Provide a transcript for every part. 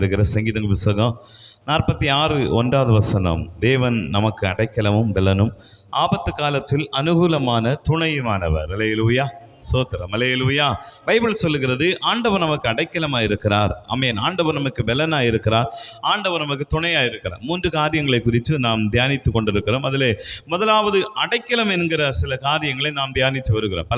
இருக்கிற சங்கீதங்கள் புஸ்தகம் 46:1 தேவன் நமக்கு அடைக்கலமும் பெலனும் ஆபத்து காலத்தில் அனுகூலமான துணையுமானவர். அல்லேலூயா, சோத்திரம், அல்லேலூயா. பைபிள் சொல்லுகிறது ஆண்டவர் நமக்கு அடைக்கலமாக இருக்கிறார். ஆமென். ஆண்டவர் நமக்கு பெலனாக இருக்கிறார். ஆண்டவர் நமக்கு துணையாக இருக்கிறார். 3 காரியங்களை குறித்து நாம் தியானித்து கொண்டிருக்கிறோம். அதில் முதலாவது அடைக்கலம் என்கிற சில காரியங்களை நாம் தியானித்து வருகிறோம்.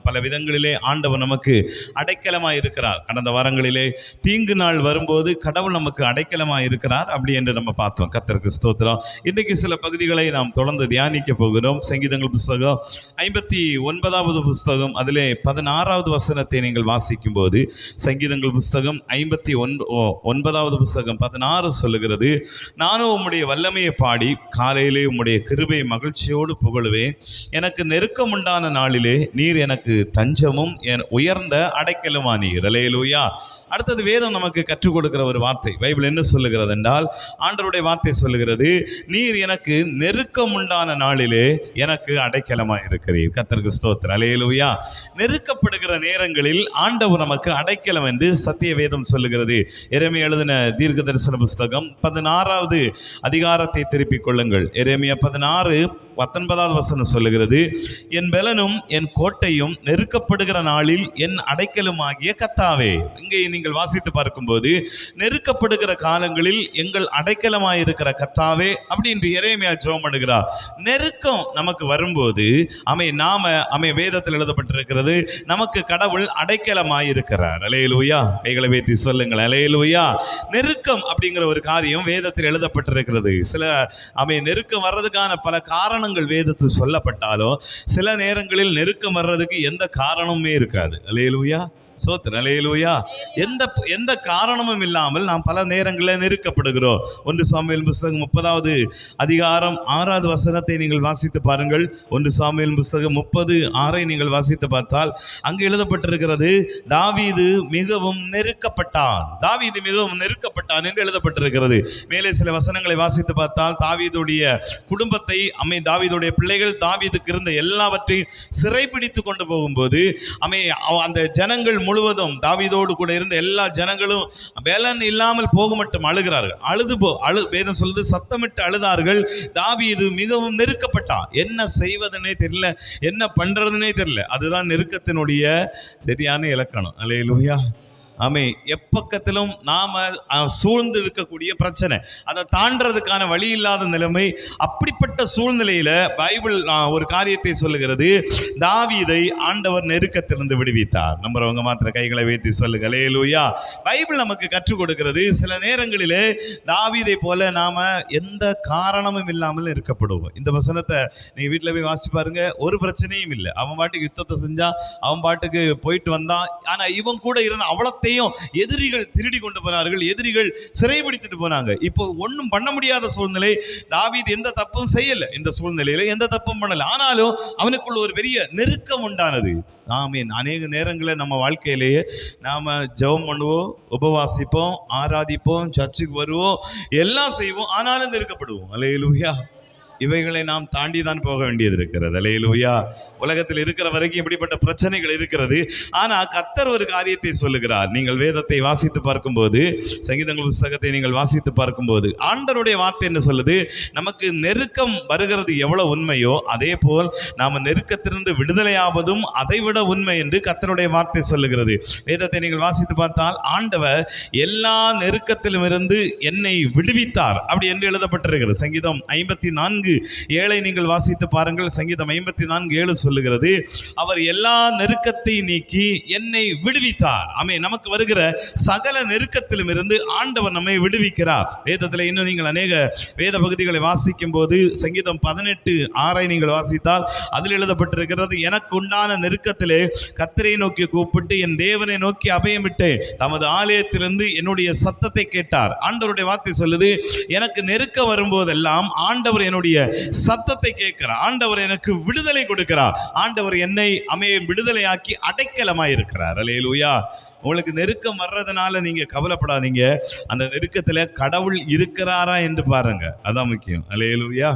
பல விதங்களிலே ஆண்டவர் நமக்கு அடைக்கலமாக இருக்கிறார். கடந்த வாரங்களிலே தீங்கு நாள் வரும்போது கடவுள் நமக்கு அடைக்கலமாக இருக்கிறார் அப்படி என்று நம்ம பார்த்தோம். கர்த்தருக்கு ஸ்தோத்திரம். இன்றைக்கு சில பகுதிகளை நாம் தொடர்ந்து தியானிக்க போகிறோம். சங்கீதங்கள் புஸ்தகம் 59வது புஸ்தகம் அதிலே 16வது வசனத்தை நீங்கள் வாசிக்கும் போது, சங்கீதங்கள் புஸ்தகம் 59வது புஸ்தகம் 16 சொல்லுகிறது, நானும் உம்முடைய வல்லமையை பாடி காலையிலே உம்முடைய கிருபை மகிழ்ச்சியோடு புகழுவேன். எனக்கு நெருக்கம் உண்டான நாளிலே நீர் எனக்கு தஞ்சமும் உயர்ந்த அடைக்கலுமானீர். அல்லேலூயா. அடுத்தது வேதம் நமக்கு கற்றுக் கொடுக்கிற ஒரு வார்த்தை. பைபிள் என்ன சொல்லுகிறது என்றால், ஆண்டவருடைய வார்த்தை சொல்லுகிறது, நீர் எனக்கு நெருக்கம் உண்டான நாளிலே எனக்கு அடைக்கலமாக இருக்கிறீர். கர்த்தருக்கு ஸ்தோத்திரம். அல்லேலூயா. நெருக்கப்படுகிற நேரங்களில் ஆண்டவர் நமக்கு அடைக்கலம் என்று சத்திய வேதம் சொல்லுகிறது. எரேமியா எழுதின தீர்க்க தரிசன புஸ்தகம் 16வது அதிகாரத்தை திருப்பிக் கொள்ளுங்கள். எரேமியா 16:19 வசனம் சொல்லுகிறது, என் பெலனும் என் கோட்டையும் நெருக்கப்படுகிற நாளில் என் அடைக்கலுமாகிய கர்த்தாவே. இங்கே நீங்கள் வாசித்து பார்க்கும்போது, நெருக்கப்படுகிற காலங்களில் எங்கள் அடைக்கலமாயிருக்கிற கர்த்தாவே அப்படி என்று எரேமியா ஜெபம் பண்ணுகிறார். நெருக்கம் நமக்கு வரும்போது வேதத்தில் எழுதப்பட்டிருக்கிறது, நமக்கு கடவுள் அடைக்கலமாயிருக்கிறார். அல்லேலூயா. கைகளை வைத்து சொல்லுங்கள், அல்லேலூயா. நெருக்கம் அப்படிங்கிற ஒரு காரியம் வேதத்தில் எழுதப்பட்டிருக்கிறது. சில நெருக்கம் வர்றதுக்கான பல காரணங்கள் வேதத்தில் சொல்லப்பட்டாலும் சில நேரங்களில் நெருக்கம் வர்றதுக்கு எந்த காரணமுமே இருக்காது. அல்லேலூயா, சோத்திரம், அல்லேலூயா. எந்த காரணமும் இல்லாமல் நாம் பல நேரங்களில் நெருக்கப்படுகிறோம். 1 சாமுவேல் புஸ்தகம் 30வது அதிகாரம் 6வது வசனத்தை நீங்கள் வாசித்து பாருங்கள். 1 சாமுவேல் புஸ்தகம் 30:6 நீங்கள் வாசித்து பார்த்தால் அங்கு எழுதப்பட்டிருக்கிறது, தாவீது மிகவும் நெருக்கப்பட்டான். தாவீது மிகவும் நெருக்கப்பட்டான் என்று எழுதப்பட்டிருக்கிறது. மேலே சில வசனங்களை வாசித்து பார்த்தால் தாவீதுடைய குடும்பத்தை தாவீதுடைய பிள்ளைகள் தாவீதுக்கு இருந்த எல்லாவற்றையும் சிறைப்பிடித்து கொண்டு போகும்போது அந்த ஜனங்கள் முழுவதும் தாவீதோடு கூட இருந்த எல்லா ஜனங்களும் பெலன் இல்லாமல் போக மட்டும் அழுகிறார்கள். வேதம் சொல்லுது, சத்தமிட்டு அழுதார்கள். தாவீது மிகவும் நெருக்கப்பட்டான். என்ன செய்வதுன்னே தெரியல, என்ன பண்றதுன்னே தெரியல. அதுதான் நெருக்கத்தினுடைய சரியான இலக்கணம். அல்லேலூயா. எப்பக்கத்திலும் நாம சூழ்ந்து இருக்கக்கூடிய பிரச்சனை, அதை தாண்டறதுக்கான வழி இல்லாத நிலைமை. அப்படிப்பட்ட சூழ்நிலையில பைபிள் ஒரு காரியத்தை சொல்லுகிறது, தாவீதை ஆண்டவர் நெருக்கத்திலிருந்து விடுவித்தார். நம்புறவங்க மாத்திர கைகளை வைத்து சொல்லுங்க, அல்லேலூயா. பைபிள் நமக்கு கற்றுக் கொடுக்கிறது, சில நேரங்களிலே தாவீதை போல நாம எந்த காரணமும் இல்லாமல் நெருக்கப்படுவோம். இந்த வசனத்தை நீங்க வீட்டில் போய் வாசி பாருங்க. ஒரு பிரச்சனையும் இல்லை. அவன் பாட்டுக்கு யுத்தத்தை செஞ்சா, அவன் பாட்டுக்கு போயிட்டு வந்தான். ஆனா இவன் கூட இருந்த அவலத்தை எதிரிகள் திருடி கொண்டு போனார்கள், எதிரிகள் சிறைபிடித்துட்டு போனாங்க. இப்போ ஒன்றும் பண்ண முடியாத சூழ்நிலை. தாவீது எந்த தப்பும் செய்யல, இந்த சூழ்நிலையில எந்த தப்பும் பண்ணல. ஆனாலும் அவனுக்குள்ள ஒரு பெரிய நெருக்கம் உண்டானது. அநேக நேரங்களில் நம்ம வாழ்க்கையிலேயே நாம ஜெபம் பண்ணுவோம், உபவாசிப்போம், ஆராதிப்போம், சர்ச்சுக்கு வருவோம், எல்லாம் செய்வோம், ஆனாலும் நெருக்கப்படுவோம். அல்லேலூயா. இவைகளை நாம் தாண்டி தான் போக வேண்டியது இருக்கிறது. அல்லேலூயா. உலகத்தில் இருக்கிற வரைக்கும் இப்படிப்பட்ட பிரச்சனைகள் இருக்கிறது. ஆனால் கர்த்தர் ஒரு காரியத்தை சொல்லுகிறார். நீங்கள் வேதத்தை வாசித்து பார்க்கும்போது, சங்கீதங்கள் புஸ்தகத்தை நீங்கள் வாசித்து பார்க்கும்போது, ஆண்டவருடைய வார்த்தை என்ன சொல்லுது, நமக்கு நெருக்கம் வருகிறது எவ்வளவு உண்மையோ அதே போல் நாம் நெருக்கத்திலிருந்து விடுதலையாவதும் அதைவிட உண்மை என்று கர்த்தருடைய வார்த்தை சொல்லுகிறது. வேதத்தை நீங்கள் வாசித்து பார்த்தால் ஆண்டவர் எல்லா நெருக்கத்திலும் இருந்து என்னை விடுவித்தார் அப்படி என்று எழுதப்பட்டிருக்கிறது. சங்கீதம் 54:7 நீங்கள் வாசித்து பாருங்கள். சங்கீதம் 54:7 சொல்லுகிறது, அவர் எல்லா நெருக்கத்தை நீக்கி என்னை விடுவித்தார். நமக்கு வருகிற சகல நெருக்கத்திலும் இருந்து ஆண்டவர் நம்மை விடுவிக்கிறார். வேதத்தில் இன்னும் நீங்கள் அநேக வேத பகுதிகளை வாசிக்கும் போது, சங்கீதம் 18:6 நீங்கள் வாசித்தால் அதில் எழுதப்பட்டிருக்கிறது, எனக்கு உண்டான நெருக்கத்திலே கர்த்தரை நோக்கி கூப்பிட்டு என் தேவனை நோக்கி அபயமிட்டு தமது ஆலயத்திலிருந்து என்னுடைய சத்தத்தை கேட்டார். ஆண்டவருடைய வார்த்தை சொல்லுது, எனக்கு நெருக்க வரும்போதெல்லாம் ஆண்டவர் என்னுடைய சத்தத்தை கேட்கிறார். ஆண்டவர் எனக்கு விடுதலை கொடுக்கிறார். ஆண்டவர் என்னை விடுதலையாக்கி அடைக்கலமாய் இருக்கிறார். அல்லேலூயா. உங்களுக்கு நெருக்கம் வர்றதுனால நீங்க கவலைப்படாதீங்க. அந்த நெருக்கத்துல கடவுள் இருக்கிறாரா என்று பாருங்க, அதான் முக்கியம். அல்லேலூயா.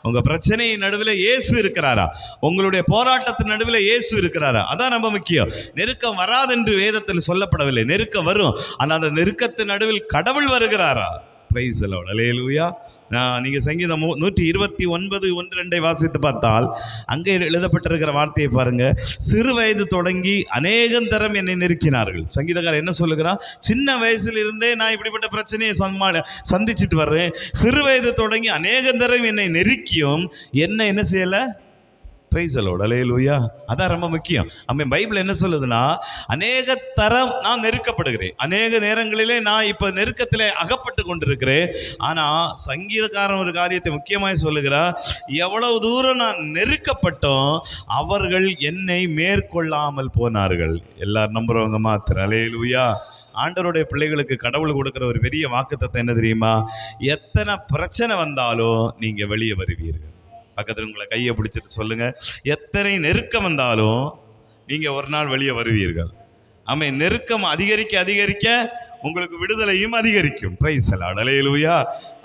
உங்கள் பிரச்சனையின் நடுவில் இயேசு இருக்கிறாரா? உங்களுடைய போராட்டத்தின் நடுவில் இயேசு இருக்கிறாரா? அதான் ரொம்ப முக்கியம். நெருக்கம் வராதென்று வேதத்தில் சொல்லப்படவில்லை. நெருக்கம் வரும், ஆனால் அந்த நெருக்கத்தின் நடுவில் கடவுள் வருகிறாரா? Price the lord. அல்லேலூயா. நீங்கள் சங்கீதம் 129:1-2 வாசித்து பார்த்தால் அங்கே எழுதப்பட்டிருக்கிற வார்த்தையை பாருங்க. சிறு வயது தொடங்கி அநேகம் தரம் என்னை நெருக்கினார்கள். சங்கீதக்காரர் என்ன சொல்லுகிறார்? சின்ன வயசிலிருந்தே நான் இப்படிப்பட்ட பிரச்சனையை சந்திச்சுட்டு வர்றேன். சிறு வயது தொடங்கி அநேகம் தரம் என்னை நெருக்கியும் என்ன செய்யலை? Praise the lord. அல்லேலூயா. அதான் ரொம்ப முக்கியம். பைபிள் என்ன சொல்லுதுன்னா, அநேக தரம் நான் நெருக்கப்படுகிறேன், அநேக நேரங்களிலே நான் இப்போ நெருக்கத்திலே அகப்பட்டு கொண்டிருக்கிறேன். ஆனால் சங்கீதக்காரன் ஒரு காரியத்தை முக்கியமாக சொல்லுகிறார், எவ்வளவு தூரம் நான் நெருக்கப்பட்டோம், அவர்கள் என்னை மேற்கொள்ளாமல் போனார்கள். எல்லாரும் நம்புறவங்க மாத்திரம். அல்லேலூயா. ஆண்டவருடைய பிள்ளைகளுக்கு கடவுள் கொடுக்குற ஒரு பெரிய வாக்குத்தத்தம் என்ன தெரியுமா? எத்தனை பிரச்சனை வந்தாலும் நீங்கள் வெளியே வருவீர்கள். பக்கத்தில் உங்களை கையை பிடிச்சிட்டு சொல்லுங்க, எத்தனை நெருக்கம் வந்தாலும் நீங்க ஒரு நாள் வெளியே வருவீர்கள். நெருக்கம் அதிகரிக்க அதிகரிக்க உங்களுக்கு விடுதலையும் அதிகரிக்கும். Praise the lord. அல்லேலூயா.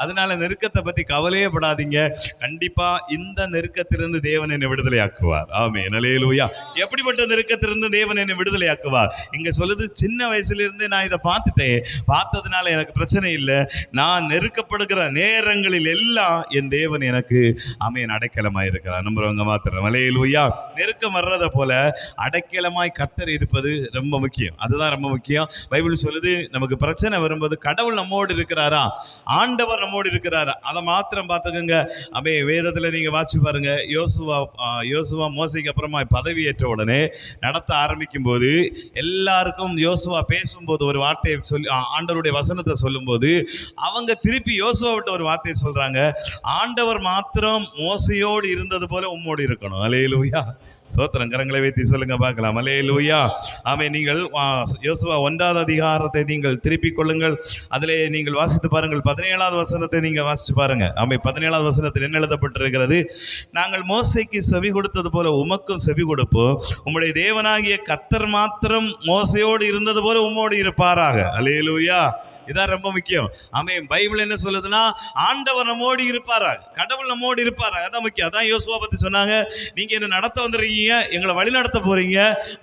அதனால நெருக்கத்தை பற்றி கவலையே படாதீங்க. கண்டிப்பா இந்த நெருக்கத்திலிருந்து தேவன் என்னை விடுதலையாக்குவார். ஆமென். அல்லேலூயா. எப்படிப்பட்ட நெருக்கத்திலிருந்து தேவன் என்னை விடுதலையாக்குவார்? இங்க சொல்லுது, சின்ன வயசுலேருந்தே நான் இதை பார்த்துட்டேன், பார்த்ததுனால எனக்கு பிரச்சனை இல்லை. நான் நெருக்கப்படுகிற நேரங்களில் எல்லாம் என் தேவன் எனக்கு அடைக்கலமாய் இருக்கிறார். நம்புறவங்க மாத்திரம். அல்லேலூயா. நெருக்கம் வர்றதை போல அடைக்கலமாய் கர்த்தர் இருப்பது ரொம்ப முக்கியம். அதுதான் ரொம்ப முக்கியம். பைபிள் சொல்லுது, நமக்கு பிரச்சனை வரும்போது கடவுள் நம்மோடு இருக்கிறாரா, ஆண்டவர் நம்மோடு இருக்கிறாரா, அதை மாத்திரம் பார்த்துக்கோங்க. வேதத்தில் நீங்க வாசிச்சு பாருங்க. யோசுவா மோசைக்கு அப்புறமா பதவியேற்ற உடனே நடத்த ஆரம்பிக்கும் போது எல்லாருக்கும் யோசுவா பேசும்போது ஒரு வார்த்தையை சொல்லி, ஆண்டவருடைய வசனத்தை சொல்லும்போது அவங்க திருப்பி யோசுவா விட்ட ஒரு வார்த்தையை சொல்றாங்க, ஆண்டவர் மாத்திரம் மோசையோடு இருந்தது போல உம்மோடு இருக்கணும். அல்லேலூயா. சோத்திரம். கரங்களை வைத்து சொல்லுங்க பார்க்கலாம். அல்லேலூயா. நீங்கள் யோசுவா 1ஆம் அதிகாரத்தை நீங்கள் திருப்பிக் கொள்ளுங்கள். அதிலே நீங்கள் வாசித்து பாருங்கள். 17ஆவது வசனத்தை நீங்கள் வாசித்து பாருங்க. 17ஆவது வசனத்தில் என்ன எழுதப்பட்டிருக்கிறது? நாங்கள் மோசைக்கு செவி கொடுத்தது போல உமக்கும் செவி கொடுப்போம், உம்முடைய தேவனாகிய கர்த்தர் மாத்திரம் மோசையோடு இருந்தது போல உம்மோடு இருப்பாராக. அல்லேலூயா. இதான் ரொம்ப முக்கியம். பைபிள் என்ன சொல்லுதுன்னா, ஆண்டவர் நம்மோடு இருப்பாராக, கடவுள் நம்மோடு இருப்பாராக. அதான் முக்கியம். அதான் யோசுவா பத்தி சொன்னாங்க, நீங்க என்ன நடத்த வந்துருக்கீங்க, எங்களை வழி நடத்த போறீங்க,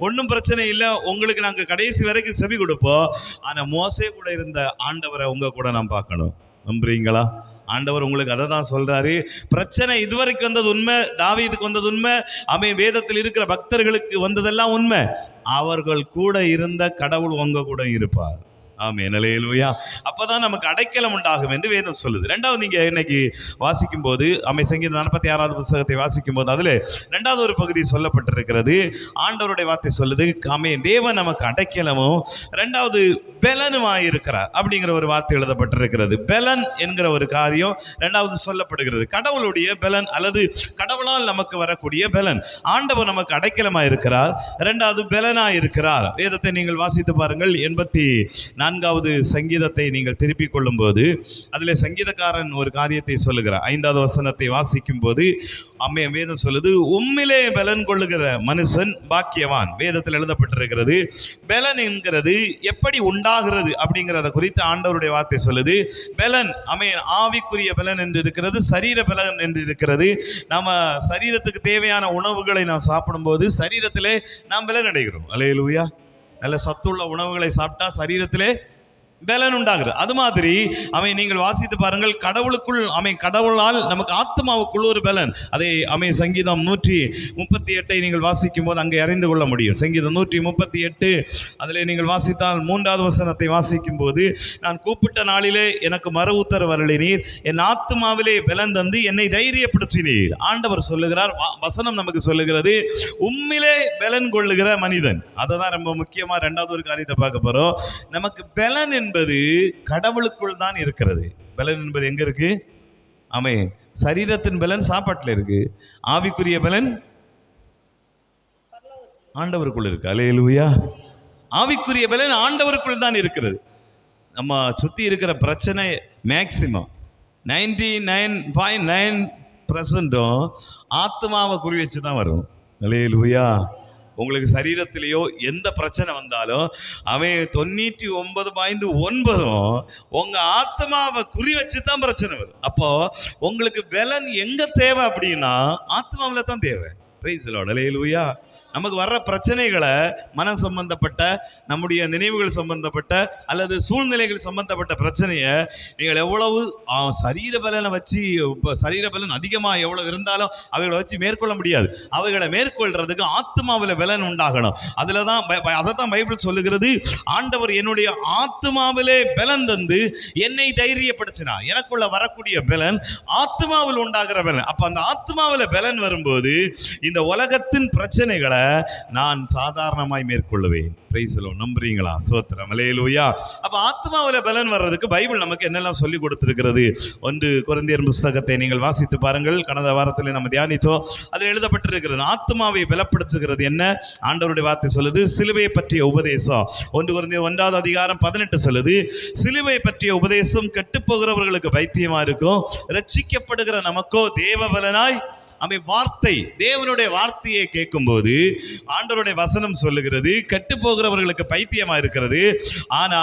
ஒன்றும் பிரச்சனை இல்லை, உங்களுக்கு நாங்கள் கடைசி வரைக்கும் செவி கொடுப்போம். ஆனா மோசே கூட இருந்த ஆண்டவரை உங்க கூட நான் பார்க்கணும். நம்புறீங்களா? ஆண்டவர் உங்களுக்கு அதை தான் சொல்றாரு. பிரச்சனை இதுவரைக்கும் வந்தது உண்மை, தாவீதுக்கு வந்தது உண்மை, வேதத்தில் இருக்கிற பக்தர்களுக்கு வந்ததெல்லாம் உண்மை. அவர்கள் கூட இருந்த கடவுள் உங்க கூட இருப்பார். ஆமென். அல்லேலூயா. அப்பதான் நமக்கு அடைக்கலம் உண்டாகும் என்று வேதம் சொல்லுது. ரெண்டாவது, நீங்க இன்னைக்கு வாசிக்கும் போது சங்கீதம் 46ஆவது புத்தகத்தை வாசிக்கும் போது அதுல ரெண்டாவது ஒரு பகுதி சொல்லப்பட்டிருக்கிறது. ஆண்டவருடைய வார்த்தை சொல்லுது, தேவன் நமக்கு அடைக்கலமும் ரெண்டாவது பெலனுமாய் இருக்கிறார் அப்படிங்கிற ஒரு வார்த்தை எழுதப்பட்டிருக்கிறது. பெலன் என்கிற ஒரு காரியம் ரெண்டாவது சொல்லப்படுகிறது. கடவுளுடைய பெலன் அல்லது கடவுளால் நமக்கு வரக்கூடிய பெலன். ஆண்டவர் நமக்கு அடைக்கலமாய் இருக்கிறார், ரெண்டாவது பெலனாய் இருக்கிறார். வேதத்தை நீங்கள் வாசித்து பாருங்கள். 84வது சங்கீதத்தை நீங்கள் திருப்பிக் கொள்ளும் போது அதில் சங்கீதக்காரன் ஒரு காரியத்தை சொல்லுகிறார். 5வது வசனத்தை வாசிக்கும் போது வேதம் சொல்லுது, உம்மிலே பலன் கொள்ளுகிற மனுஷன் பாக்கியவான். வேதத்தில் எழுதப்பட்டிருக்கிறது. பலன் என்கிறது எப்படி உண்டாகிறது அப்படிங்கிறத குறித்து ஆண்டவருடைய வார்த்தை சொல்லுது. பலன் ஆவிக்குரிய பலன் என்று இருக்கிறது, சரீர பலன் என்று இருக்கிறது. நம்ம சரீரத்துக்கு தேவையான உணவுகளை நாம் சாப்பிடும்போது சரீரத்திலே நாம் பலன் அடைகிறோம். அல்லேலூயா. நல்ல சத்துள்ள உணவுகளை சாப்பிட்டா சரீரத்திலே பலன் உண்டாகிறது. அது மாதிரி நீங்கள் வாசித்து பாருங்கள், கடவுளுக்குள் கடவுளால் நமக்கு ஆத்மாவுக்குள் ஒரு பலன். அதை சங்கீதம் 138 நீங்கள் வாசிக்கும் போது அங்கே அறிந்து கொள்ள முடியும். சங்கீதம் 138 அதில் நீங்கள் வாசித்தால் 3வது வசனத்தை வாசிக்கும் போது, நான் கூப்பிட்ட நாளிலே எனக்கு மறு உத்தரவு அருளினீர், என் ஆத்மாவிலே பலன் தந்து என்னை தைரியப்படுத்தினீர். ஆண்டவர் சொல்லுகிறார், வசனம் நமக்கு சொல்லுகிறது, உம்மிலே பலன் கொள்ளுகிற மனிதன். அதை தான் ரொம்ப முக்கியமா ரெண்டாவது ஒரு காரியத்தை பார்க்க போறோம். நமக்கு பலன் என்பது கடவுளுக்குள் தான் இருக்கிறது. பலன் என்பது எங்க இருக்கு? சரீரத்தின் பலன் சாப்பாட்டில் இருக்கு, ஆவிக்குரிய பலன் ஆண்டவருக்குள் இருக்கு. அல்லேலூயா. ஆவிக்குரிய பலன் ஆண்டவருக்குள் தான் இருக்கிறது. நம்ம சுத்தி இருக்கிற பிரச்சனை மேக்சிமம் 99.9% ஆத்மாவை குறி வச்சு தான் வரும். அல்லேலூயா. உங்களுக்கு சரீரத்திலேயோ எந்த பிரச்சனை வந்தாலும் அவன் 99.9 உங்க ஆத்மாவை குறி வச்சு தான் பிரச்சனை வரும். அப்போ உங்களுக்கு பலன் எங்க தேவை அப்படின்னா ஆத்மாவில் தான் தேவை. Praise the lord. அல்லேலூயா. நமக்கு வர்ற பிரச்சனைகளை மனம் சம்பந்தப்பட்ட, நம்முடைய நினைவுகள் சம்பந்தப்பட்ட அல்லது சூழ்நிலைகள் சம்பந்தப்பட்ட பிரச்சனையை நீங்கள் எவ்வளவு சரீர பலனை வச்சு, சரீர பலன் அதிகமாக எவ்வளவு இருந்தாலும் அவைகளை வச்சு மேற்கொள்ள முடியாது. அவைகளை மேற்கொள்றதுக்கு ஆத்மாவில் பலன் உண்டாகணும். அதில் தான் அதை தான் பைபிள் சொல்லுகிறது, ஆண்டவர் என்னுடைய ஆத்மாவிலே பலன் தந்து என்னை தைரியப்படுத்தினா. எனக்குள்ள வரக்கூடிய பலன் ஆத்மாவில் உண்டாகிற பலன். அப்போ அந்த ஆத்மாவில் பலன் வரும்போது இந்த உலகத்தின் பிரச்சனைகளை நான் சாதாரணமாய் மேற்கொள்ளுவேன். Price the Lord. நம்புறீங்களா? ஸ்தோத்திரம். அல்லேலூயா. அப்ப ஆத்மாவில பலன் வர்றதுக்கு பைபிள் நமக்கு என்னெல்லாம் சொல்லி கொடுத்திருக்கிறது? 1 கொரிந்தியர் புத்தகத்தை நீங்கள் வாசித்து பாருங்கள். கடந்த வாரத்தில் நம்ம தியானித்தோம். அதில் எழுதப்பட்டிருக்கிறது, ஆத்மாவை பலப்படுத்துகிறது என்ன? ஆண்டவருடைய வார்த்தை சொல்லுது, சிலுவை பற்றிய உபதேசம். 1 கொரிந்தியர் 1வது அதிகாரம் 18 சொல்லுது, சிலுவை பற்றிய உபதேசம் கெட்டுப்போகிறவர்களுக்கு பைத்தியமா இருக்கும், ரட்சிக்கப்படுகிற நமக்கோ தேவ பலனாய். வார்த்தை, தேவனுடைய வார்த்தையை கேட்கும்போது ஆண்டவருடைய வசனம் சொல்லுகிறது கெட்டு போகிறவர்களுக்கு பைத்தியமா இருக்கிறது. ஆனா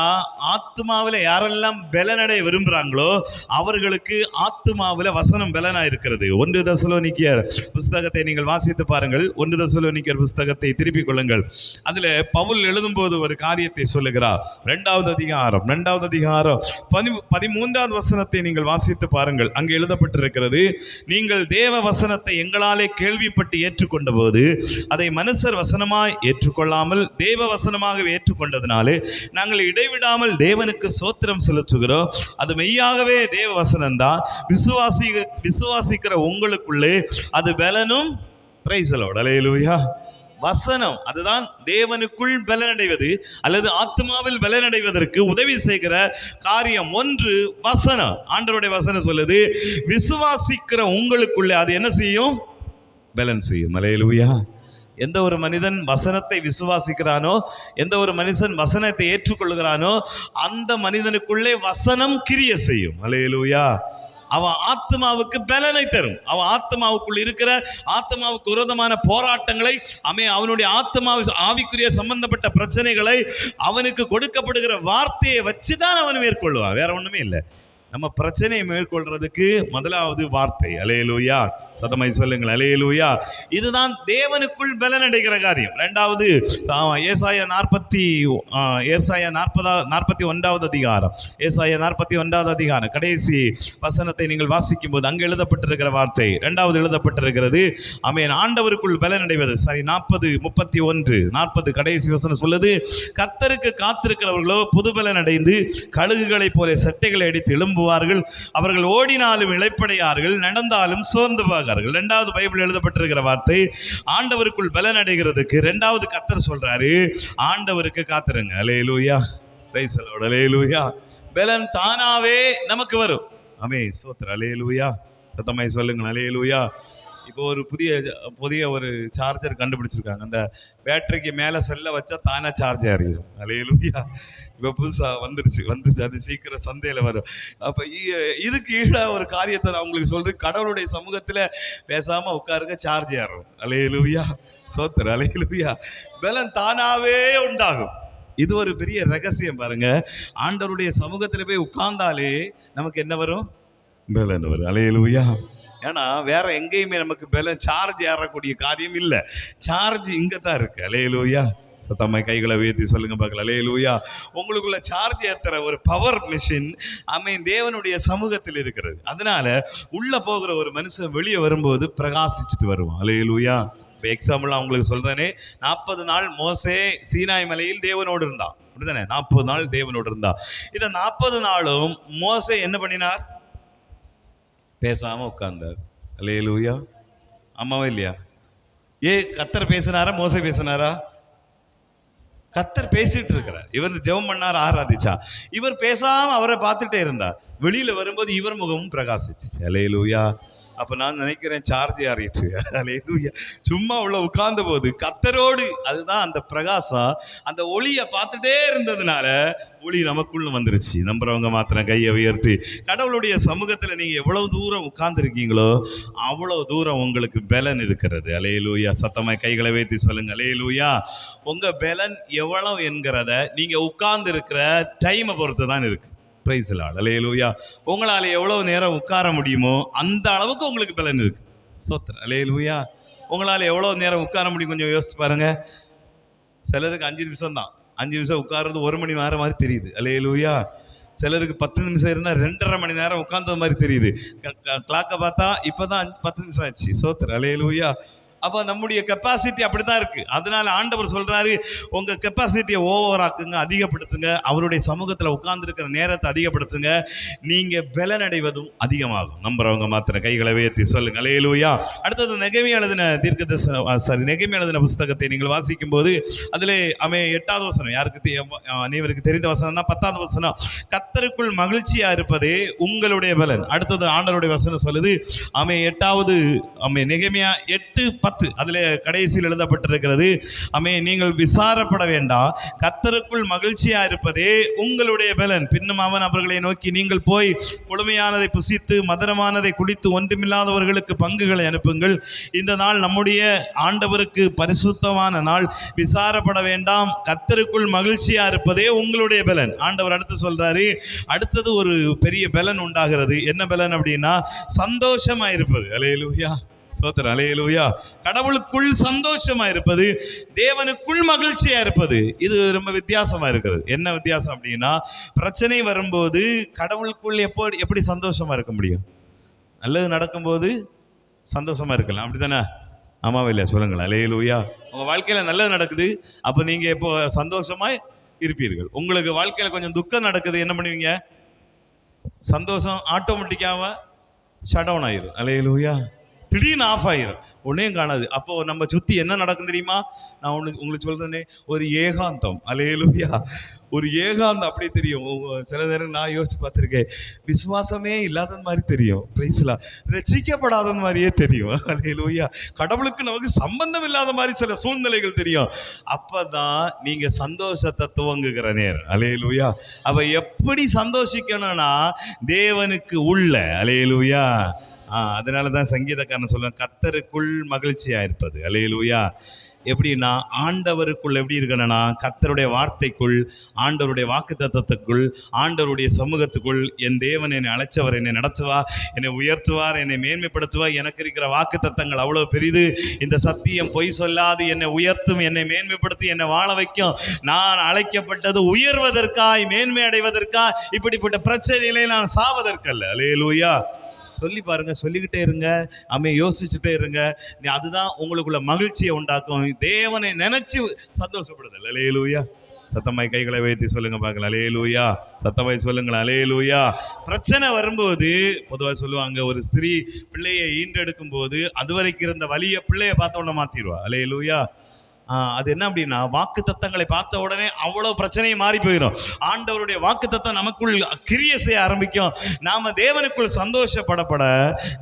ஆத்மாவில் யாரெல்லாம் பலனடைய விரும்புறாங்களோ அவர்களுக்கு ஆத்மாவில் வசனம் பலனா இருக்கிறது. 1 தெசலோனிக்கேயர் புஸ்தகத்தை நீங்கள் வாசித்து பாருங்கள். 1 தெசலோனிக்கேயர் புஸ்தகத்தை திருப்பிக் கொள்ளுங்கள். அதுல பவுல் எழுதும்போது ஒரு காரியத்தை சொல்லுகிறார். 2வது அதிகாரம் 13வது வசனத்தை நீங்கள் வாசித்து பாருங்கள். அங்கு எழுதப்பட்டிருக்கிறது, நீங்கள் தேவ வசனத்தை எங்களாலே கேள்விப்பட்டு ஏற்றுக்கொண்ட போது அதை மனுஷர் வசனமாய் ஏற்றுக்கொள்ளாமல் தேவ வசனமாக ஏற்றுக்கொண்டதினாலே நாங்கள் இடைவிடாமல் தேவனுக்கு ஸ்தோத்திரம் செலுத்துகிறோம். அது மெய்யாகவே தேவ வசனம்தான். விசுவாசிக்கிற உங்களுக்குள்ளே அது பலனும். Praise the lord. அல்லேலூயா. வசனம் அதுதான் தேவனுக்குள் பலனடைவது அல்லது ஆத்மாவில் பலனடைவதற்கு உதவி செய்கிற காரியம். 1 வசனம். ஆண்டவருடைய வசனம் சொல்லுது, விசுவாசிக்கிற உங்களுக்குள்ளே அது என்ன செய்யும்? பலன் செய்யும். அல்லேலூயா. எந்த ஒரு மனிதன் வசனத்தை விசுவாசிக்கிறானோ, எந்த ஒரு மனுஷன் வசனத்தை ஏற்றுக்கொள்கிறானோ அந்த மனிதனுக்குள்ளே வசனம் கிரியை செய்யும். அல்லேலூயா. அவன் ஆத்மாவுக்கு பலனை தரும். அவன் ஆத்மாவுக்குள் இருக்கிற ஆத்மாவுக்கு விரோதமான போராட்டங்களை அவனுடைய ஆவிக்குரிய சம்பந்தப்பட்ட பிரச்சனைகளை அவனுக்கு கொடுக்கப்படுகிற வார்த்தையை வச்சுதான் அவன் மேற்கொள்வான். வேற ஒண்ணுமே இல்லை. நம்ம பிரச்சனையை மேற்கொள்றதுக்கு முதலாவது வார்த்தை. அல்லேலூயா. சத்தமாய் சொல்லுங்கள். அல்லேலூயா. இதுதான் தேவனுக்குள் பலனடைகிற காரியம். 2வது ஏசாயா 41வது அதிகாரம். ஏசாயா 41வது அதிகாரம் கடைசி வசனத்தை நீங்கள் வாசிக்கும் போது அங்கு எழுதப்பட்டிருக்கிற வார்த்தை 2வது எழுதப்பட்டிருக்கிறது, ஆண்டவருக்குள் பலனடைவது. 40 கடைசி வசனம் சொல்லுது, கர்த்தருக்கு காத்திருக்கிறவர்களோ புது பலன் அடைந்து கழுகுகளைப் போல சட்டைகளை அடித்து எழும்புவார்கள், அவர்கள் ஓடினாலும் இளைப்படையார்கள், நடந்தாலும் சோர்ந்து போகார்கள். 2வது பைபிள் எழுதப்பட்டிருக்கிற வார்த்தை ஆண்டவருக்குள் பலன் அடைகிறதுக்கு 2வது கர்த்தர் சொல்றாரு, ஆண்டவருக்கு காத்திருங்க. அல்லேலூயா. Price the lord. அல்லேலூயா. பலன் தானாவே நமக்கு வரும். ஆமென். ஸ்தோத்திரம். அல்லேலூயா. சத்தமாய் சொல்லுங்க. அல்லேலூயா. இப்போ ஒரு புதிய ஒரு சார்ஜர் கண்டுபிடிச்சிருக்காங்க. அந்த பேட்டரிக்கு மேலே செல்ல வச்சா தானே சார்ஜ் ஆகிடும். அல்லேலூயா. இப்போ புதுசாக வந்துருச்சு. அது சீக்கிரம் சந்தையில் வரும். அப்போ இதுக்கு ஈடாக ஒரு காரியத்தை நான் உங்களுக்கு சொல்கிறேன். கடவுளுடைய சமூகத்தில் பேசாமல் உட்காருங்க, சார்ஜ் ஏறும். அல்லேலூயா. ஸ்தோத்திரம். அல்லேலூயா. பலன் தானாவே உண்டாகும். இது ஒரு பெரிய ரகசியம் பாருங்க. ஆண்டவருடைய சமூகத்தில் போய் உட்கார்ந்தாலே நமக்கு என்ன வரும்? பலன் வரும். அல்லேலூயா. ஏன்னா வேற எங்கேயுமே நமக்கு பலன் சார்ஜ் ஏறக்கூடிய காரியம் இல்லை. சார்ஜ் இங்கே தான் இருக்கு. அல்லேலூயா. சத்தமாய் கைகளை உயர்த்தி சொல்லுங்க பார்க்கலாம். அல்லேலூயா. உங்களுக்குள்ள சார்ஜ் ஏற்றுற ஒரு பவர் மிஷின் தேவனுடைய சமூகத்தில் இருக்கிறது. அதனால உள்ள போகிற ஒரு மனுஷன் வெளியே வரும்போது பிரகாசிச்சுட்டு வருவான். அல்லேலூயா. இப்போ எக்ஸாம்பிள் உங்களுக்கு சொல்றேனே, 40 நாள் மோசே சீனாய் மலையில் தேவனோடு இருந்தான். அப்படிதானே? 40 நாள் தேவனோடு இருந்தான். இதை 40 நாளும் மோசே என்ன பண்ணினார்? பேசாம உட்கார்ந்தார். அல்லேலூயா. ஆமாவா இல்லையா? கர்த்தர் பேசினாரா மோசே பேசினாரா? கர்த்தர் பேசிட்டு இருக்கிறார். இவர் ஜெபம் பண்ணார், ஆராதிச்சா. இவர் பேசாம அவரை பார்த்துட்டே இருந்தார். வெளியில வரும்போது இவர் முகமும் பிரகாசிச்சு. அல்லேலூயா. அப்போ நான் நினைக்கிறேன் சார்ஜ் ஏறிட்டு. அல்லேலூயா. சும்மா உள்ள உட்கார்ந்த போது கத்தரோடு, அதுதான் அந்த பிரகாசம், அந்த ஒளியை பார்த்துட்டே இருந்ததுனால ஒளி நமக்குள்ள வந்துருச்சு. நம்புறவங்க மாத்திரம் கையை உயர்த்தி, கடவுளுடைய சமூகத்தில் நீங்க எவ்வளவு தூரம் உட்கார்ந்து இருக்கீங்களோ அவ்வளவு தூரம் உங்களுக்கு பலன் இருக்கிறது. அல்லேலூயா. சத்தமாய் கைகளை வைத்து சொல்லுங்க அல்லேலூயா. உங்க பலன் எவ்வளவு என்கிறத நீங்க உட்கார்ந்து இருக்கிற டைமை பொறுத்து தான் இருக்கு. Praise lord. அல்லேலூயா. உங்களால் எவ்வளவு நேரம் உட்கார முடியுமோ அந்த அளவுக்கு உங்களுக்கு பலன் இருக்கு. சோத்திரம். அல்லேலூயா. உங்களால் எவ்வளவு நேரம் உட்கார முடியும் கொஞ்சம் யோசிச்சு பாருங்க. சிலருக்கு 5 நிமிஷம் தான், 5 நிமிஷம் உட்கார்றது 1 மணி நேரம் மாதிரி தெரியுது. அல்லேலூயா. சிலருக்கு 10 நிமிஷம் இருந்தால் 2.5 மணி நேரம் உட்கார்ந்தது மாதிரி தெரியுது. கிளாக்கை பார்த்தா இப்போதான் 10 நிமிஷம் ஆச்சு. சோத்திரம். அல்லேலூயா. அப்போ நம்முடைய கெப்பாசிட்டி அப்படி தான் இருக்குது. அதனால ஆண்டவர் சொல்கிறாரு, உங்கள் கெப்பாசிட்டியை ஓவர் ஆக்குங்க, அதிகப்படுத்துங்க. அவருடைய சமூகத்தில் உட்கார்ந்துருக்கிற நேரத்தை அதிகப்படுத்துங்க. நீங்கள் பலனடைவதும் அதிகமாகும். நம்புறவங்க மாத்திர கைகளை உயர்த்தி சொல்லுங்க அல்லேலூயா. அடுத்தது நெகேமியா எழுதின நெகேமியா எழுதின புஸ்தகத்தை நீங்கள் வாசிக்கும் போது அதிலே 8வது வசனம், யாருக்கு அனைவருக்கு தெரிந்த வசனம் தான் 10வது வசனம். கர்த்தருக்குள் மகிழ்ச்சியா இருப்பதே உங்களுடைய பலன். அடுத்தது ஆண்டவருடைய வசனம் சொல்லுது, 8வது நெகேமியா 8:10 அதிலே கடைசியில் எழுதப்பட்டிருக்கிறது, நீங்கள் விசாரப்பட வேண்டாம், கர்த்தருக்குள் மகிழ்ச்சியா இருப்பதே உங்களுடைய பலன். பின்னும் அவன் அவர்களை நோக்கி, நீங்கள் போய் கொழுமையானதை புசித்து மதுரமானதை குடித்து ஒன்றுமில்லாதவர்களுக்கு பங்குகளை அனுப்புங்கள். இந்த நாள் நம்முடைய ஆண்டவருக்கு பரிசுத்தமான நாள். விசாரப்பட வேண்டாம், கர்த்தருக்குள் மகிழ்ச்சியா இருப்பதே உங்களுடைய பலன். ஆண்டவர் அடுத்து சொல்றாரு, அடுத்தது ஒரு பெரிய பலன் உண்டாகிறது. என்ன பலன் அப்படின்னா, சந்தோஷமா இருப்பது. அல்லேலூயா. சோத்திரம். அல்லேலூயா. கடவுளுக்குள் சந்தோஷமா இருப்பது, தேவனுக்குள் மகிழ்ச்சியா இருப்பது. இது ரொம்ப வித்தியாசமா இருக்கிறது. என்ன வித்தியாசம் அப்படின்னா, பிரச்சனை வரும்போது கடவுளுக்குள் எப்படி சந்தோஷமா இருக்க முடியும்? நல்லது நடக்கும்போது சந்தோஷமா இருக்கலாம், அப்படித்தானே? ஆமாவா இல்லையா? சொல்லுங்கள். அல்லேலூயா. உங்க வாழ்க்கையில நல்லது நடக்குது, அப்போ நீங்க இப்போ சந்தோஷமா இருப்பீர்கள். உங்களுக்கு வாழ்க்கையில கொஞ்சம் துக்கம் நடக்குது, என்ன பண்ணுவீங்க? சந்தோஷம் ஆட்டோமேட்டிக்காக ஷட் டவுன் ஆயிரும். அல்லேலூயா. திடீர்னு ஆஃப் ஆயிரும், ஒன்றையும் காணாது. அப்போ நம்ம சுற்றி என்ன நடக்கும் தெரியுமா? நான் உங்களுக்கு சொல்றேனே, ஒரு ஏகாந்தம். அல்லேலூயா. ஒரு ஏகாந்தம் அப்படியே தெரியும். சில நேரம் நான் யோசிச்சு பார்த்துருக்கேன், விசுவாசமே இல்லாத மாதிரி தெரியும். பிரைஸ்லாம் ரட்சிக்கப்படாத மாதிரியே தெரியும். அல்லேலூயா. கடவுளுக்கு நமக்கு சம்பந்தம் இல்லாத மாதிரி சில சூழ்நிலைகள் தெரியும். அப்பதான் நீங்க சந்தோஷத்தை துவங்குகிற நேரம். அல்லேலூயா. அப்ப எப்படி சந்தோஷிக்கணும்னா, தேவனுக்கு உள்ள. அல்லேலூயா. அதனால தான் சங்கீதக்காரன் சொல்லுவேன், கர்த்தருக்குள் மகிழ்ச்சியா இருப்பது. அல்லேலூயா. எப்படின்னா, ஆண்டவருக்குள் எப்படி இருக்கணும்னா, கர்த்தருடைய வார்த்தைக்குள், ஆண்டவருடைய வாக்குத்தத்தத்துக்குள், ஆண்டவருடைய சமூகத்துக்குள், என் தேவன் என்னை அழைச்சவர், என்னை நடத்துவார், என்னை உயர்த்துவார், என்னை மேன்மைப்படுத்துவார். எனக்கு இருக்கிற வாக்குத்தத்தங்கள் அவ்வளோ பெரிது. இந்த சத்தியம் பொய் சொல்லாது, என்னை உயர்த்தும், என்னை மேன்மைப்படுத்தி, என்னை வாழ வைக்கும். நான் அழைக்கப்பட்டது உயர்வதற்காய், மேன்மை அடைவதற்காய், இப்படிப்பட்ட பிரச்சனைகளை நான் சாவதற்கல்ல. அல்லேலூயா. சொல்லி பாருங்க, சொல்லிக்கிட்டே இருங்க, யோசிச்சுட்டே இருங்க. அதுதான் உங்களுக்குள்ள மகிழ்ச்சியை உண்டாக்கும். தேவனை நினைச்சு சந்தோஷப்படுதல். அல்லேலூயா. சத்தமாய் கைகளை வைத்து சொல்லுங்க பார்க்கலாம். அல்லேலூயா. சத்தமாய் சொல்லுங்கள். அல்லேலூயா. பிரச்சனை வரும்போது பொதுவாக சொல்லுவாங்க, ஒரு ஸ்திரீ பிள்ளையை ஈன்றெடுக்கும் போது அதுவரைக்கும் இருந்த வலியை பிள்ளையை பார்த்த உடனே மாத்திடுவா. அல்லேலூயா. அது என்ன அப்படின்னா, வாக்கு தத்தங்களை பார்த்த உடனே அவ்வளவு பிரச்சனையும் மாறி போயிடும். ஆண்டவருடைய வாக்கு தத்தம் நமக்குள் கிரிய செய்ய ஆரம்பிக்கும். நாம தேவனுக்குள் சந்தோஷப்படப்பட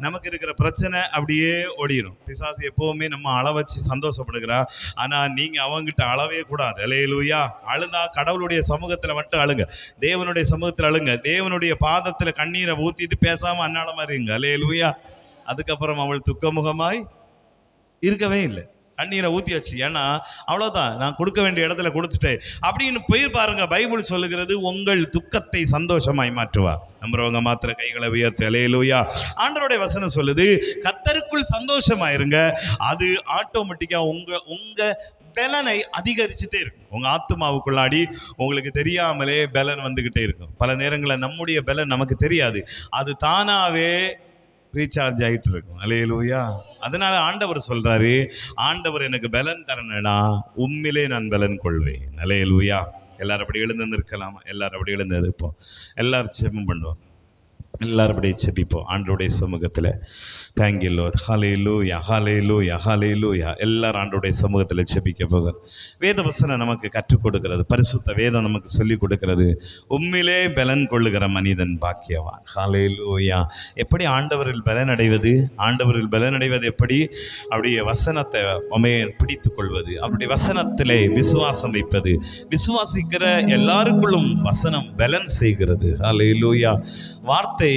நமக்கு இருக்கிற பிரச்சனை அப்படியே ஓடிடும். பிசாசு எப்பவுமே நம்ம அள வச்சு சந்தோஷப்படுகிறா, ஆனா நீங்க அவங்கிட்ட அளவே கூடாது. அல்லேலூயா. அழுதா கடவுளுடைய சமூகத்துல மட்டும் அழுங்க, தேவனுடைய சமூகத்தில் அழுங்க, தேவனுடைய பாதத்துல கண்ணீரை ஊத்திட்டு பேசாம அன்னாட மாதிரி இருங்க. அல்லேலூயா. அதுக்கப்புறம் அவள் துக்கமுகமாய் இருக்கவே இல்லை. கண்ணீரை ஊற்றியாச்சு, ஏன்னா அவ்வளோதான், நான் கொடுக்க வேண்டிய இடத்துல கொடுத்துட்டேன் அப்படின்னு போய் பாருங்க. பைபிள் சொல்லுகிறது, உங்கள் துக்கத்தை சந்தோஷமாய் மாற்றுவா. நம்புறவங்க மாத்திர கைகளை உயர்த்தி அல்லேலூயா. ஆண்டவருடைய வசனம் சொல்லுது, கர்த்தருக்குள் சந்தோஷமாயிருங்க. அது ஆட்டோமேட்டிக்கா உங்க பலனை அதிகரிச்சுட்டே இருக்கும். உங்க ஆத்மாவுக்குள்ளாடி உங்களுக்கு தெரியாமலே பலன் வந்துகிட்டே இருக்கும். பல நேரங்களில் நம்முடைய பலன் நமக்கு தெரியாது, அது தானாவே ரீசார்ஜ் ஆகிட்டு இருக்கும். அல்லேலூயா. அதனால ஆண்டவர் சொல்றாரு, ஆண்டவர் எனக்கு பலன் தரணும்னா உண்மையிலே நான் பலன் கொள்வேன். அல்லேலூயா. எல்லாரும் அப்படி எழுந்து இருக்கலாமா? எல்லாரும் அப்படி எழுந்து இருப்போம். எல்லாரும் ஜெபம் பண்ணுவோம். எல்லாரும் அப்படியே செபிப்போம் ஆண்டவருடைய சமூகத்தில். Thank you lord. ஹல்லேலூயா, ஹல்லேலூயா, ஹல்லேலூயா. எல்லாரும் ஆண்டவருடைய சமூகத்தில் செபிக்க போகிறோம். வேத வசனம் நமக்கு கற்றுக் கொடுக்கிறது, பரிசுத்த வேதம் நமக்கு சொல்லிக் கொடுக்கிறது, உம்மிலே பலன் கொள்ளுகிற மனிதன் பாக்கியவான். ஹல்லேலூயா. எப்படி ஆண்டவரில் பலன் அடைவது? ஆண்டவரில் பலன் அடைவது எப்படி? அவருடைய வசனத்தை பிடித்து கொள்வது, அவருடைய வசனத்திலே விசுவாசம் வைப்பது. விசுவாசிக்கிற எல்லாருக்குள்ளும் வசனம் பலன் செய்கிறது. ஹல்லேலூயா. வார்த்தை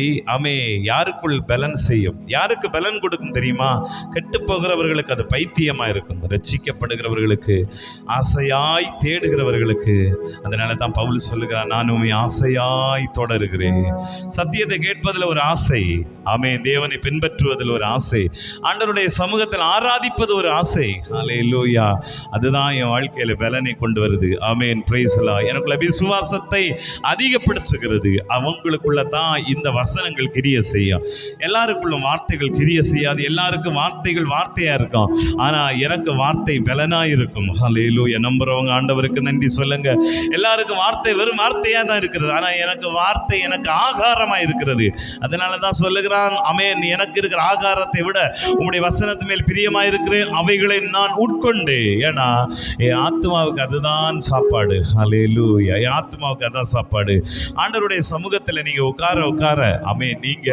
யாருக்குள் பலன் செய்யும்? யாருக்கு பலன் கொடுக்கும் தெரியுமா? கெட்டு போகிறவர்களுக்கு அது பைத்தியமா இருக்கும், ரட்சிக்கப்படுகிறவர்களுக்கு, ஆசையாய் தேடுகிறவர்களுக்கு. அதனால தான் பவுல் சொல்லுகிறார், நானும் ஆசையாய் தொடருகிறேன். சத்தியத்தை கேட்பதில் ஒரு ஆசை, தேவனை பின்பற்றுவதில் ஒரு ஆசை, ஆண்டவருடைய சமூகத்தில் ஆராதிப்பது ஒரு ஆசை. ஹல்லேலூயா. அதுதான் என் வாழ்க்கையில பலனை கொண்டு வருது. Price the Lord. எனக்குள்ள விசுவாசத்தை அதிகப்படுத்துகிறது. அவங்களுக்குள்ள தான் இந்த வசனங்கள் கிரிய செய்யும். எல்லாருக்குள்ளும் வார்த்தைகள் கிரிய செய்யாது. எல்லாருக்கும் வார்த்தைகள் வார்த்தையா இருக்கும், ஆனா எனக்கு வார்த்தை பலனா இருக்கும். ஹல்லேலூயா. நம்புறவங்க ஆண்டவருக்கு நன்றி சொல்லுங்க. எல்லாருக்கும் வார்த்தை வெறும் வார்த்தையா தான் இருக்கிறது, ஆனா எனக்கு வார்த்தை எனக்கு ஆகாரமா இருக்கிறது. அதனால தான் சொல்லுகிறான், எனக்கு இருக்கிற ஆகாரத்தை விட உம்முடைய வசனத்து மேல் பிரியமா இருக்கிறேன், அவைகளை நான் உட்கொண்டு. ஏன்னா என் ஆத்மாவுக்கு அதுதான் சாப்பாடு. ஹல்லேலூயா. என் ஆத்மாவுக்கு அதான் சாப்பாடு. ஆண்டவருடைய சமூகத்தில் நீங்க உட்கார நீங்க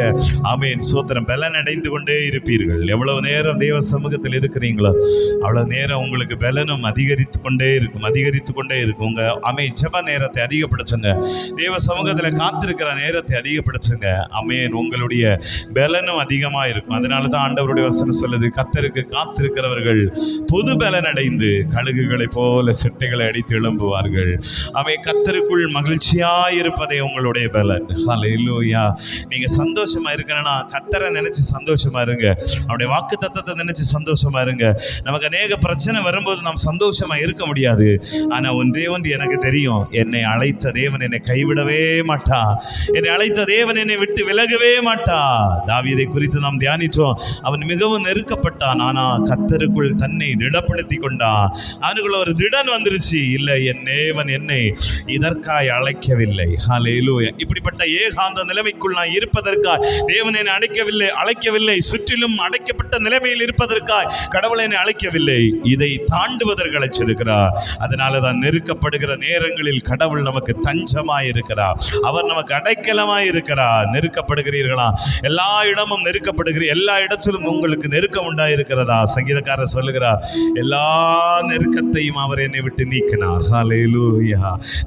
சோத்திரம் பலன் அடைந்து கொண்டே இருப்பீர்கள். எவ்வளவு நேரம் தேவ சமூகத்தில் இருக்கிறீங்களோ அவ்வளவு நேரம் உங்களுக்கு பலனும் அதிகரித்து கொண்டே இருக்கும். உங்க ஜெப நேரத்தை அதிகப்படுத்துங்க, தேவ சமூகத்தில் காத்திருக்கிற நேரத்தை அதிகப்படுத்துங்க. உங்களுடைய பலனும் அதிகமா இருக்கும். அதனால தான் ஆண்டவருடைய வசனம் சொல்லுது, கர்த்தருக்கு காத்திருக்கிறவர்கள் புது பலன் அடைந்து கழுகுகளை போல சிட்டைகளை அடித்து எழும்புவார்கள். கர்த்தருக்குள் மகிழ்ச்சியாய் இருப்பதே உங்களுடைய பலன். ஹல்லேலூயா. நீங்க சந்தோஷமா இருக்கணும்னா கர்த்தரை நினைச்சு சந்தோஷமா இருங்க, அவருடைய வாக்கு தத்தத்தை நினைச்சு சந்தோஷமா இருங்க. நமக்கு அநேக பிரச்சனை வரும்போது நாம் சந்தோஷமா இருக்க முடியாது. ஆனா ஒன்றே ஒன்று எனக்கு தெரியும், என்னை அழைத்த தேவன் என்னை கைவிடவே மாட்டா, என்னை அழைத்த தேவன் என்னை விட்டு விலகவே மாட்டா. தாவீதை குறித்து நாம் தியானித்தோம். அவன் மிகவும் நெருக்கப்பட்டான், ஆனா கர்த்தருக்குள் தன்னை திடப்படுத்தி கொண்டான். அவனுக்குள்ள ஒரு திடன் வந்துருச்சு. இல்லை, என் தேவன் என்னை இதற்காய் அழைக்கவில்லை. ஹல்லேலூயா. இப்படிப்பட்ட ஏகாந்த நிலைமைக்குள் நான் இருப்பதற்காய் தேவன் என்னை அழைக்கவில்லை. சுற்றிலும் அடைக்கப்பட்ட நிலைமையில் இருப்பதற்காய் கடவுள் என்னை அழைக்கவில்லை, இதை தாண்டுவதற்கு அழைச்சிருக்கிறார். அதனால தான் நெருக்கப்படுகிற நேரங்களில் கடவுள் நமக்கு தஞ்சமாய் இருக்கிறார், அவர் நமக்கு அடைக்கலமாய் இருக்கிறார். நெருக்கப்படுகிறீர்களா? எல்லா இடமும் எல்லா இடத்திலும் உங்களுக்கு நெருக்கம் உண்டாயிருக்கிறதா? சங்கீதக்காரர் சொல்லுகிறார், எல்லா நெருக்கத்தையும் அவர் என்னை விட்டு நீக்கினார். ஹல்லேலூயா.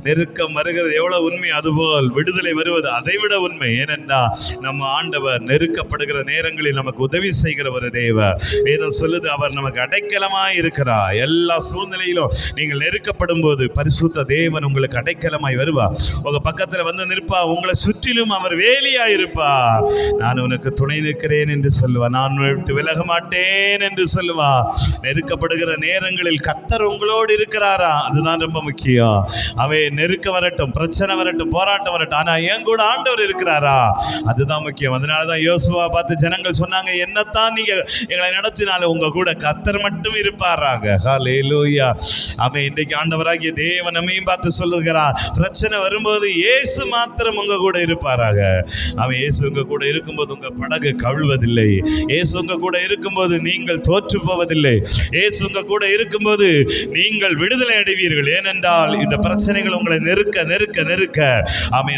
நெருக்கம் வருகிறது எவ்வளவு உண்மை, அதுபோல் விடுதலை வருவது அதைவிட உண்மை. ஏனென்றா நம்ம ஆண்டவர் நெருக்கப்படுகிற நேரங்களில் நமக்கு உதவி செய்கிற ஒரு தேவர். வேதம் சொல்லுது, அவர் நமக்கு அடைக்கலமாய் இருக்கிறார். எல்லா சூழ்நிலையிலும் நீங்கள் நெருக்கப்படும் போது பரிசுத்த தேவன் உங்களுக்கு அடைக்கலமாய் வருவார், உங்க பக்கத்துல வந்து நிற்பா, உங்களை சுற்றிலும் அவர் வேலியா இருப்பார். நான் உனக்கு துணை நிற்கிறேன் என்று சொல்லுவார், நான் விட்டு விலக மாட்டேன் என்று சொல்லுவார். நெருக்கப்படுகிற நேரங்களில் கர்த்தர் உங்களோடு இருக்கிறாரா? அதுதான் ரொம்ப முக்கியம். நெருக்க வரட்டும், பிரச்சனை வரட்டும், போராட்டம் வரட்டும், ஆனா என் கூட ஆண்டவர் இருக்கிறாரா? அதுதான் முக்கியம். அதனாலதான் யோசுவா பார்த்து ஜனங்கள் சொன்னாங்க, என்னத்தான் நீங்க எங்களை நடத்தினாலும் உங்க கூட கர்த்தர் மட்டும் இருப்பாராங்க. ஹல்லேலூயா. இன்றைக்கு ஆண்டவராகிய தேவன் நம்மையும் பார்த்து சொல்லுகிறார், பிரச்சனை வரும்போது இயேசு மாத்திரம் உங்க கூட இருப்பாராக. இயேசு உங்க கூட இருக்கும்போது உங்க படகு கவிழ்வதில்லை. இயேசு உங்க கூட இருக்கும்போது நீங்கள் தோற்று போவதில்லை. இயேசு உங்க கூட இருக்கும்போது நீங்கள் விடுதலை அடைவீர்கள். ஏனென்றால் இந்த பிரச்சனைகள் உங்களை நெருக்க நெருக்க நெருக்க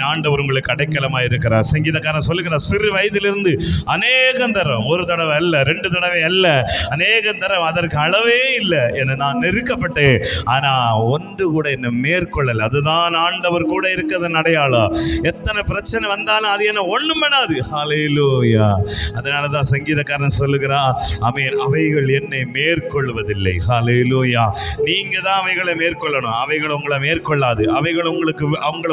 ஆண்டவர் உங்களுக்கு அடைக்கலமாய் இருக்கிறார். சங்கீதக்காரன் சொல்லுகிறார், சிறு வயதிலிருந்து அநேகம் தரம், ஒரு தடவை அல்ல, 2 தடவை அல்ல, அநேகம் தரம், அதற்கு அளவே இல்லை என நான் நெருக்கப்பட்டேன், ஆனா ஒன்று கூட என்ன மேற்கொள்ளல. அதுதான் ஆண்டவர் கூட இருக்கிறது அடையாளம். எத்தனை பிரச்சனை வந்தாலும் அது என்ன ஒண்ணும் பண்ணாது. ஹல்லேலூயா. அதனாலதான் சங்கீதக்காரன் சொல்லுகிறான், அவைகள் என்னை மேற்கொள்வதில்லை. ஹல்லேலூயா. நீங்க தான் அவைகளை மேற்கொள்ளணும், அவைகள் உங்களை மேற்கொள்ளாது, அவைகள் உங்களை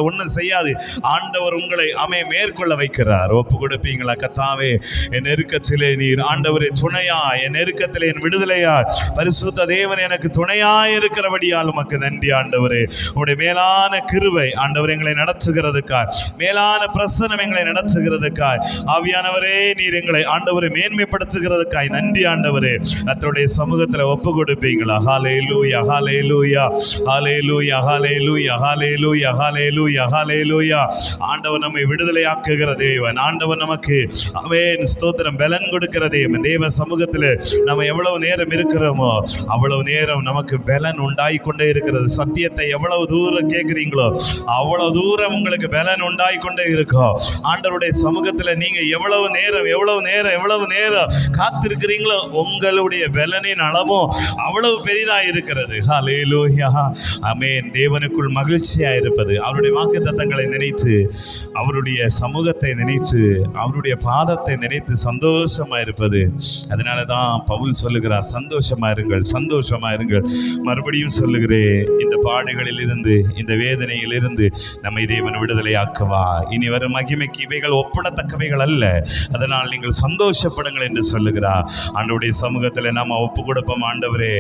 ஒன்றும் செய்யாது. ஆண்டவர் உங்களை மேற்கொள்ள வைக்கிறார். ஒப்பு கொடுப்பீங்களா? கர்த்தாவே, என் நெருக்கத்திலே நீர் ஆண்டவரே துணையா, என் நெருக்கத்திலே என் விடுதலையா, பரிசுத்த தேவன் எனக்கு துணையா இருக்கிறபடியால் உமக்கு நன்றி ஆண்டவரே. உங்களுடைய மேலான கிருபை ஆண்டவர் எங்களை நடத்துகிறதுக்காய், மேலான பிரசன்னம் எங்களை நடத்துகிறதுக்காய், ஆவியானவரே நீர் எங்களை ஆண்டவரை மேன்மைப்படுத்துகிறதுக்காய் நன்றி ஆண்டவரே. கர்த்தருடைய சமூகத்தில் ஒப்பு கொடுப்பீங்களா? ஹல்லேலூயா, ஹல்லேலூயா, ஹல்லேலூயா, ஹல்லேலூயா, ஹல்லேலூயா, ஹல்லேலூயா, ஹல்லேலூயா. ஆண்டவர் நம்மை விடுதலையாக்குகிற தருகிற தேவன். ஆண்டவர் நமக்கு ஆமென் ஸ்தோத்திரம் பலன் கொடுக்கிற தேவன். தேவ சமூகத்தில் நம்ம எவ்வளவு நேரம் இருக்கிறோமோ அவ்வளவு நேரம் நமக்கு பலன் உண்டாகி கொண்டே இருக்கிறது. சத்தியத்தை எவ்வளவு தூரம் கேட்குறீங்களோ அவ்வளவு தூரம் உங்களுக்கு பலன் உண்டாகி கொண்டே இருக்கும். ஆண்டவருடைய சமூகத்தில் நீங்க எவ்வளவு நேரம் காத்திருக்கிறீங்களோ உங்களுடைய பலனின் அளவும் அவ்வளவு பெரிதாக இருக்கிறது. ஹல்லேலூயா ஆமென். தேவனுக்குள் மகிழ்ச்சியாக இருப்பது, அவருடைய வாக்குத்தத்தங்களை நினைத்து, அவருடைய சமூகத்தை நினைத்து, அவருடைய பாதத்தை நினைத்து சந்தோஷமா இருப்பது. அதனால தான் பவுல் சொல்லுகிறார், சந்தோஷமா இருங்கள், சந்தோஷமா இருங்கள். மறுபடியும் சொல்லுகிறேன், இந்த பாடுகளில் இருந்து, இந்த வேதனையில் இருந்து நம்மை தேவன் விடுதலையாக்குவா. இனி வரும் மகிமைக்கு இவைகள் ஒப்பிடத்தக்கவைகள் அல்ல, அதனால் நீங்கள் சந்தோஷப்படுங்கள் என்று சொல்லுகிறார். ஆண்டவருடைய சமூகத்தில் நம்ம ஒப்பு கொடுப்போம். ஆண்டவரே,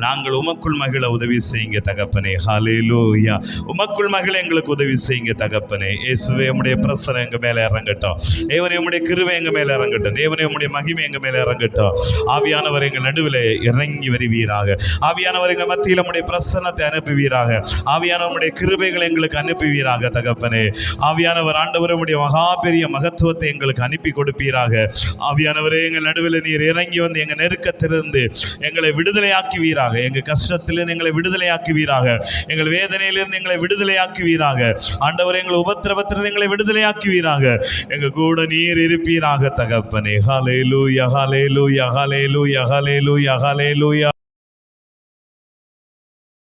நாங்கள் உமக்குள் மகிழ உதவி செய்யுங்க தகப்பனே. ஹல்லேலூயா. உமக்குள் மகிழ எங்களுக்கு உதவி செய்யுங்க தகப்பனே. இயேசுவே, உம்முடைய பிரசன்னம் எங்க மேல இறங்கட்டும். தேவனே, உம்முடைய கிருபை எங்க மேல இறங்கட்டும். தேவனே, உம்முடைய மகிமை எங்க மேல இறங்கட்டும். ஆவியானவர் எங்கள் நடுவில் இறங்கி வருவீராக. ஆவியானவர் எங்கள் மத்தியில் உம்முடைய பிரசன்னத்தை அனுப்புவீராக. ஆவியானவர் உம்முடைய கிருபைகளை எங்களுக்கு அனுப்புவீராக தகப்பனே. ஆவியானவர் ஆண்டவர் உம்முடைய மகா பெரிய மகத்துவத்தை எங்களுக்கு அனுப்பி கொடுப்பீராக. ஆவியானவரே, எங்கள் நடுவில் நீர் இறங்கி வந்து எங்கள் நெருக்கத்திலிருந்து எங்களை விடுதலையாக்குவீராக. எங்கள் கஷ்டத்திலிருந்து எங்களை விடுதலையாக்குவீராக. எங்கள் வேதனையிலிருந்து எங்களை விடுதலையாக்குவீராக. ஆண்டவர், எங்கள் உபத்திரவத்திலிருந்து எங்களை விடுதலையாக்குவீராக. எங்கள் கூட நீர் இருப்பீராக தகப்பனே. ஹல்லேலூயா, ஹல்லேலூயா, ஹல்லேலூயா, ஹல்லேலூயா, ஹல்லேலூயா.